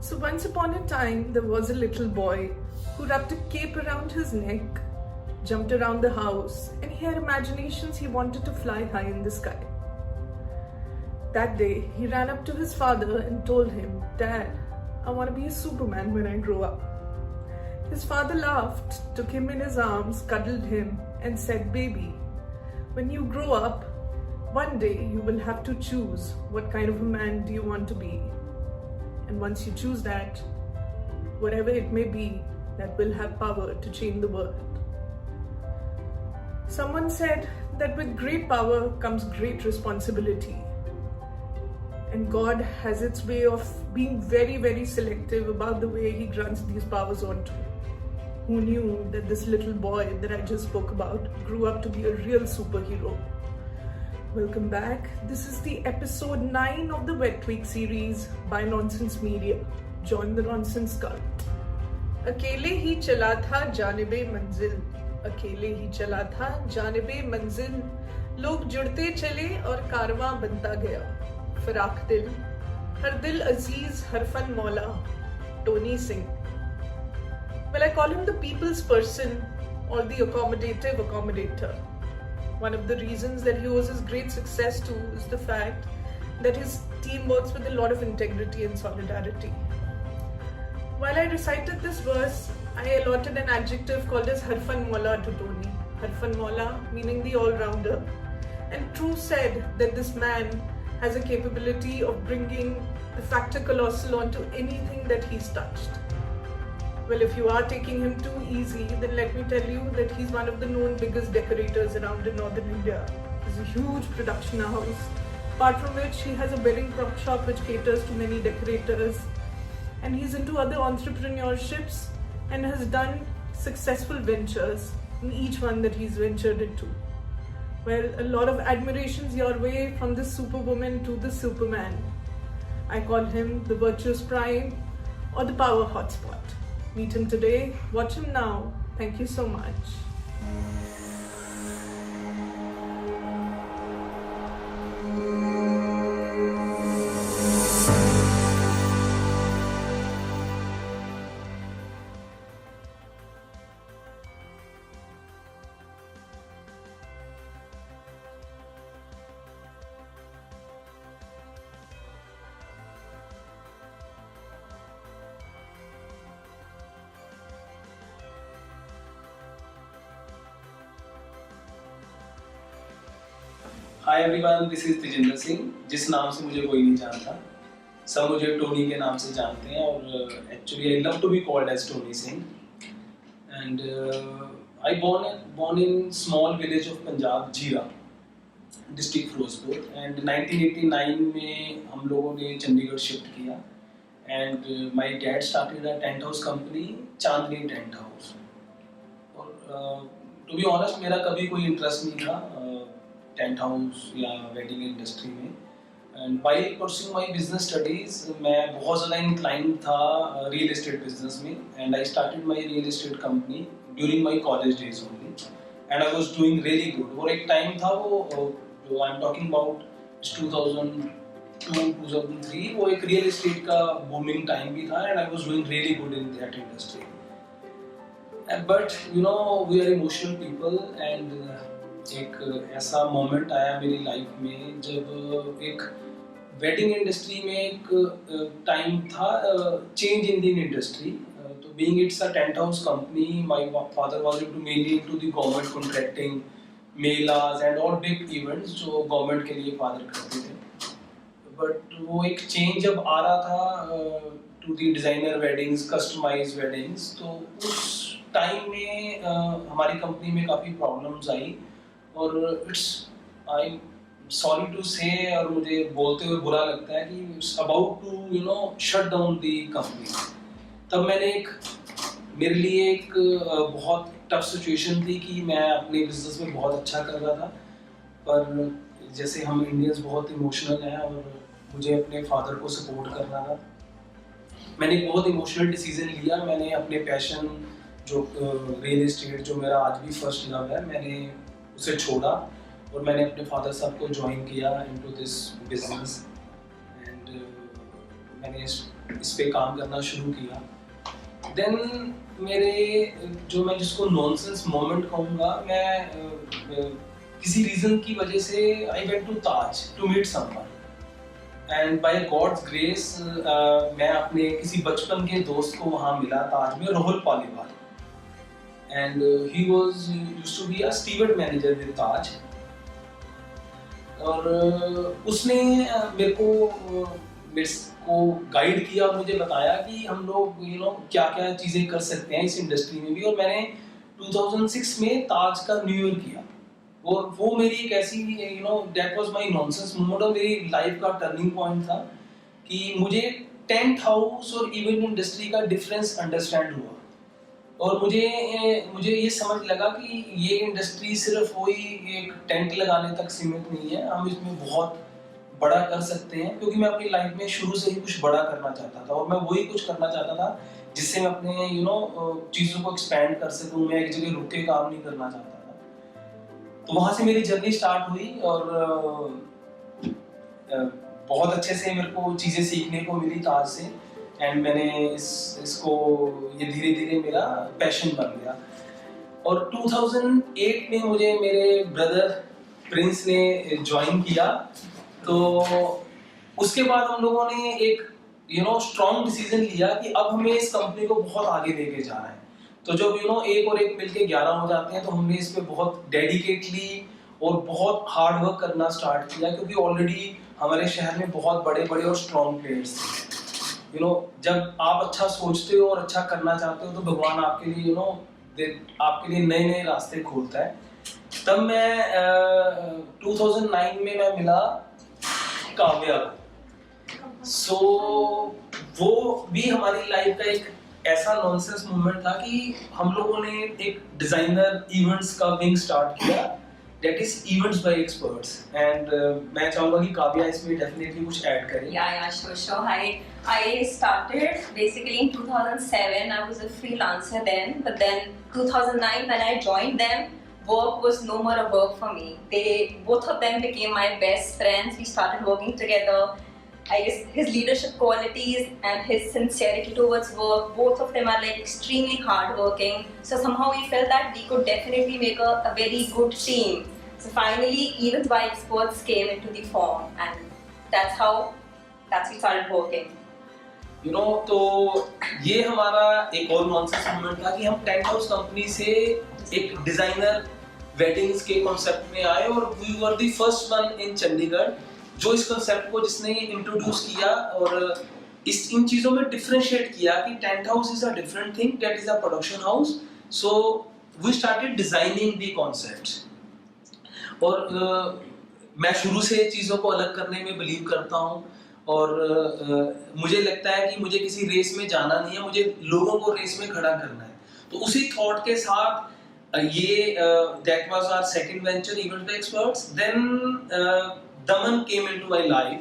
So once upon a time, there was a little boy who wrapped a cape around his neck, jumped around the house, and he had imaginations he wanted to fly high in the sky. That day, he ran up to his father and told him, "Dad, I want to be a Superman when I grow up." His father laughed, took him in his arms, cuddled him, and said, "Baby, when you grow up, one day you will have to choose what kind of a man do you want to be. And once you choose that, whatever it may be, that will have power to change the world." Someone said that with great power comes great responsibility. And God has its way of being very, very selective about the way He grants these powers onto. Who knew that this little boy that I just spoke about grew up to be a real superhero? Welcome back. This is the episode 9 of the Wet Week series by Nonsense Media. Join the Nonsense cult. अकेले ही चला था जानिबे मंजिल, अकेले ही चला था जानिबे मंजिल, लोग जुड़ते चले और कारवां बनता गया, फराक दिल, हर दिल अजीज, हर फन मौला, Tony Singh. Well, I call him the people's person or the accommodative accommodator. One of the reasons that he owes his great success to is the fact that his team works with a lot of integrity and solidarity. While I recited this verse, I allotted an adjective called as Harfan Mola to Tony. Harfan Mola meaning the all-rounder. And True said that this man has a capability of bringing the factor colossal onto anything that he's touched. Well, if you are taking him too easy, then let me tell you that he's one of the known biggest decorators around in northern India. He's a huge production house. Apart from which, he has a wedding shop which caters to many decorators. And he's into other entrepreneurships and has done successful ventures in each one that he's ventured into. Well, a lot of admirations your way from this superwoman to the superman. I call him the virtuous prime or the power hotspot. Meet him today, watch him now. Thank you so much. Hi everyone, this is Tejinder Singh. जिस नाम से मुझे कोई नहीं जानता, सब मुझे Tony के नाम से जानते हैं. और actually I love to be called as Tony Singh. And I born in small village of Punjab, Zira district Firozpur. And 1989 में हम लोगों ने चंडीगढ़ शिफ्ट किया. And my dad started a tent house company, Chandni tent house. और टू बी ऑनेस्ट, मेरा कभी कोई interest नहीं था टेंट हाउस या वेडिंग इंडस्ट्री में. And while pursuing my business studies, मैं बहुत ज़्यादा इंक्लाइंड था रियल एस्टेट बिजनेस में. And I started my real estate company during my college days only. And I was doing really good. और एक time था वो जो आई एम टॉकिंग अबाउट 2002-2003, वो एक रियल एस्टेट का बूमिंग टाइम भी था. And I was doing really good in that industry. But you know, we are emotional people. And एक ऐसा मोमेंट आया मेरी लाइफ में जब एक वेडिंग इंडस्ट्री में एक टाइम था चेंज इन द इंडस्ट्री. तो being it's a tent house company, my father was into mainly into the government contracting, MELAS and all big events जो गवर्नमेंट के लिए फादर करते थे. बट वो एक चेंज जब आ रहा था to the designer weddings, customised weddings, तो उस टाइम में हमारी कंपनी में काफ़ी प्रॉब्लम्स आई. और it's, I am sorry to say, और मुझे बोलते हुए बुरा लगता है कि it's about to you know shut down the company. तब मैंने मेरे लिए एक बहुत टफ सिचुएशन थी कि मैं अपने बिजनेस में बहुत अच्छा कर रहा था, पर जैसे हम इंडियंस बहुत इमोशनल हैं और मुझे अपने फादर को सपोर्ट करना था. मैंने एक बहुत इमोशनल डिसीजन लिया. मैंने अपने पैशन जो रियल एस्टेट, जो मेरा आज भी फर्स्ट लव है, मैंने उसे छोड़ा और मैंने अपने फादर साहब को ज्वाइन किया इनटू दिस बिजनेस. एंड मैंने इस पे काम करना शुरू किया। देन मेरे जो मैं जिसको नॉनसेंस मोमेंट कहूँगा, मैं किसी रीजन की वजह से I went to Taj to meet someone and by God's grace मैं अपने किसी बचपन के दोस्त को वहाँ मिला ताज में, Rahul Paliwal, and he was used to be a steward manager with Taj. और उसने मेरे को गाइड किया, मुझे बताया कि हम लोग क्या क्या चीज़ें कर सकते हैं इस इंडस्ट्री में भी। और मैंने 2006 में ताज का न्यू ईयर किया, और वो मेरी एक ऐसी that was my nonsense moment, और मेरी लाइफ का टर्निंग पॉइंट था कि मुझे टेंट हाउस और इवेंट इंडस्ट्री का डिफरेंस अंडरस्टैंड हुआ। और मुझे ये समझ लगा कि ये इंडस्ट्री सिर्फ वही एक टेंट लगाने तक सीमित नहीं है, हम इसमें बहुत बड़ा कर सकते हैं। क्योंकि मैं अपनी लाइफ में शुरू से ही कुछ बड़ा करना चाहता था, और मैं वही कुछ करना चाहता था जिससे मैं अपने चीज़ों को एक्सपैंड कर सकूं। मैं एक जगह रुक के काम नहीं करना चाहता था। तो वहाँ से मेरी जर्नी स्टार्ट हुई, और बहुत अच्छे से मेरे को चीज़ें सीखने को मिली ताज से, एंड मैंने इसको ये धीरे धीरे मेरा पैशन बन गया। और 2008 में मुझे मेरे ब्रदर प्रिंस ने ज्वाइन किया। तो उसके बाद हम लोगों ने एक स्ट्रॉन्ग डिसीजन लिया कि अब हमें इस कंपनी को बहुत आगे लेके जाना है। तो जब एक और एक मिलके 11 हो जाते हैं, तो हमने इस पे बहुत डेडिकेटली और बहुत हार्ड वर्क करना स्टार्ट किया, क्योंकि ऑलरेडी हमारे शहर में बहुत बड़े बड़े और स्ट्रॉन्ग प्लेयर्स थे। जब आप अच्छा सोचते हो और अच्छा करना चाहते हो, तो भगवान आपके लिए नए नए रास्ते खोलता है। तब मैं 2009 में मैं मिला काव्या को। सो वो भी हमारी लाइफ का एक ऐसा नॉनसेंस मोमेंट था कि हम लोगों ने एक डिजाइनर इवेंट्स का विंग स्टार्ट किया, that is events by experts. And मैं चाहूंगा कि काव्या इसमें डेफिनेटली कुछ ऐड करे। Yeah, sure. I started basically in 2007. I was a freelancer then, but then 2009 when I joined them, work was no more a work for me. Both of them became my best friends. We started working together. I guess his leadership qualities and his sincerity towards work, both of them are like extremely hardworking. So somehow we felt that we could definitely make a very good team. So finally, Events by Experts came into the form, and that's we started working. तो ये हमारा एक और nonsense moment था कि हम tent house company से एक डिजाइनर वेडिंग्स के कॉन्सेप्ट में आए, और we were the first one in Chandigarh जो इस कॉन्सेप्ट को जिसने इंट्रोड्यूस किया, और इन चीज़ों में डिफरेंशिएट किया कि tent house is a different thing, that is a production house. So we started designing the concepts. और मैं शुरू से चीज़ों को अलग करने में बिलीव करता हूँ, और मुझे लगता है कि मुझे किसी रेस में जाना नहीं है, मुझे लोगों को रेस में खड़ा करना है। तो उसी थॉट के साथ ये that was our second venture, events by experts. Then Daman came into my life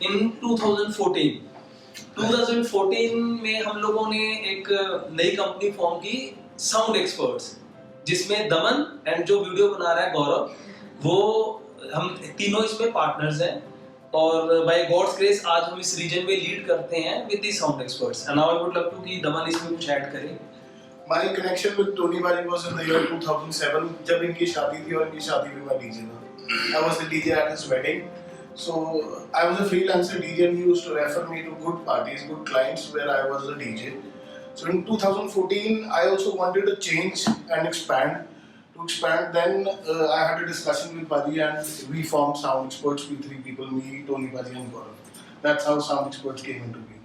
in 2014। 2014 में हम लोगों ने एक नई कंपनी फॉर्म की, साउंड एक्सपर्ट्स, जिसमें दमन एंड जो वीडियो बना रहा है गौरव, वो हम तीनों इसमें पार्टनर्स हैं। और बाय गॉड्स ग्रेस आज हम इस रीजन में लीड करते हैं with the sound experts. And now I would love to कि दमन इसमें कुछ ऐड करे। My connection with Tony Bari was in the year 2007, जब इनकी शादी थी, और इनकी शादी में मैं DJ था। I was the DJ at his wedding. So I was a freelancer DJ, and he used to refer me to good parties, good clients where I was the DJ. So in 2014, I also wanted to change and expand. To expand, then I had a discussion with Badi, and we formed Sound Experts. We three people, me, Tony Badi, and Gaurav. That's how Sound Experts came into being.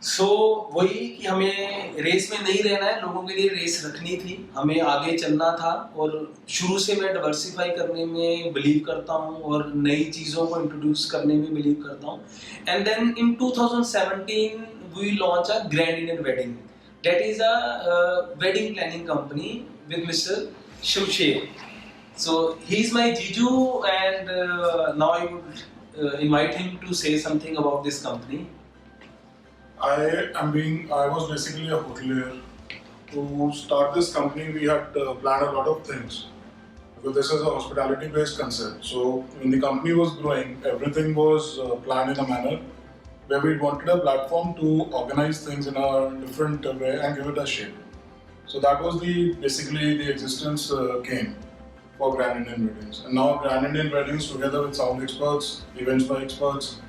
सो वही कि हमें race में नहीं रहना है, लोगों के लिए रेस रखनी थी, हमें आगे चलना था। और शुरू से मैं डाइवर्सिफाई करने में बिलीव करता हूँ, और नई चीज़ों को इंट्रोड्यूस करने में बिलीव करता हूँ। And then in 2017 we launch a grand Indian wedding, that is a wedding planning company with Mr. Shamsher. So he is my Jiju, and now I would invite him to say something about this company. I was basically a hotelier. To start this company, we had planned a lot of things, because this is a hospitality-based concept. So when the company was growing, everything was planned in a manner where we wanted a platform to organize things in a different way and give it a shape. So that was basically the existence came for Grand Indian Weddings. And now Grand Indian Weddings, together with sound experts, events by experts,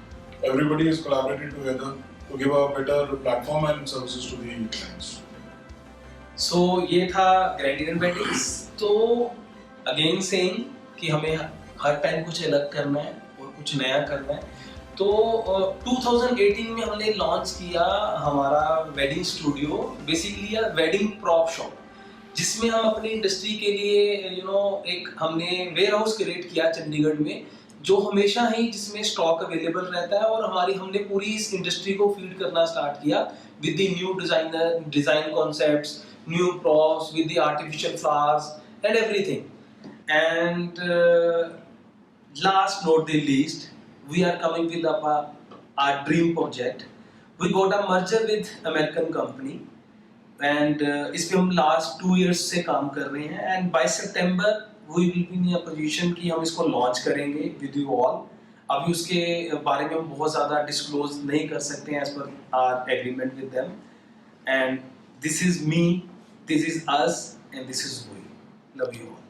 everybody is collaborating together to give a better platform and services to the clients. So ये था Grand Indian Weddings. तो again saying कि हमें हर time कुछ अलग करना है और कुछ नया करना है. तो 2018 में हमने लॉन्च किया हमारा wedding studio, basically wedding prop shop, जिसमें हम अपनी इंडस्ट्री के लिए एक हमने वेयर हाउस क्रिएट किया चंडीगढ़ में, जो हमेशा ही जिसमें स्टॉक अवेलेबल रहता है, और हमने पूरी इस इंडस्ट्री को फीड करना स्टार्ट किया with the new design concepts, new props, with the artificial flowers and everything. And last not the least, we are coming with our dream project. We got a merger with American company and इस पे हम last 2 years से काम कर रहे हैं, and by September we will be in a position कि हम इसको launch करेंगे with you all. अभी उसके बारे में हम बहुत ज़्यादा disclose नहीं कर सकते हैं as per our agreement with them. And this is me, this is us, and this is we. Love you all.